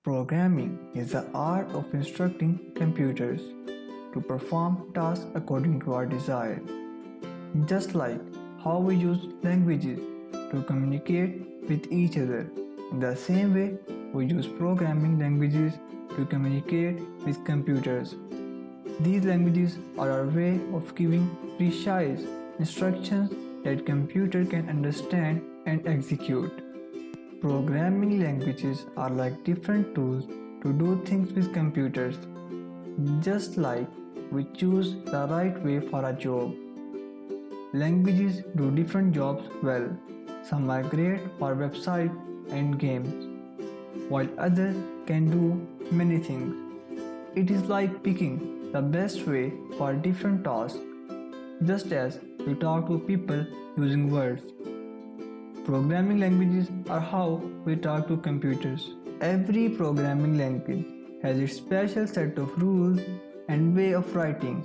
Programming is the art of instructing computers to perform tasks according to our desire. Just like how we use languages to communicate with each other, in the same way we use programming languages to communicate with computers. These languages are our way of giving precise instructions that computer can understand and execute. Programming languages are like different tools to do things with computers, just like we choose the right way for a job. Languages do different jobs well. Some are great for websites and games, while others can do many things. It is like picking the best way for different tasks, just as we talk to people using words. Programming languages are how we talk to computers. Every programming language has its special set of rules and way of writing,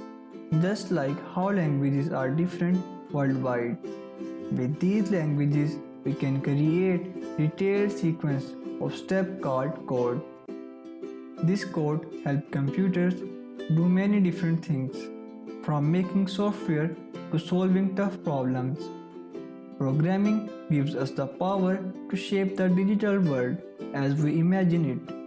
just like how languages are different worldwide. With these languages, we can create detailed sequence of steps called code. This code helps computers do many different things, from making software to solving tough problems. Programming gives us the power to shape the digital world as we imagine it.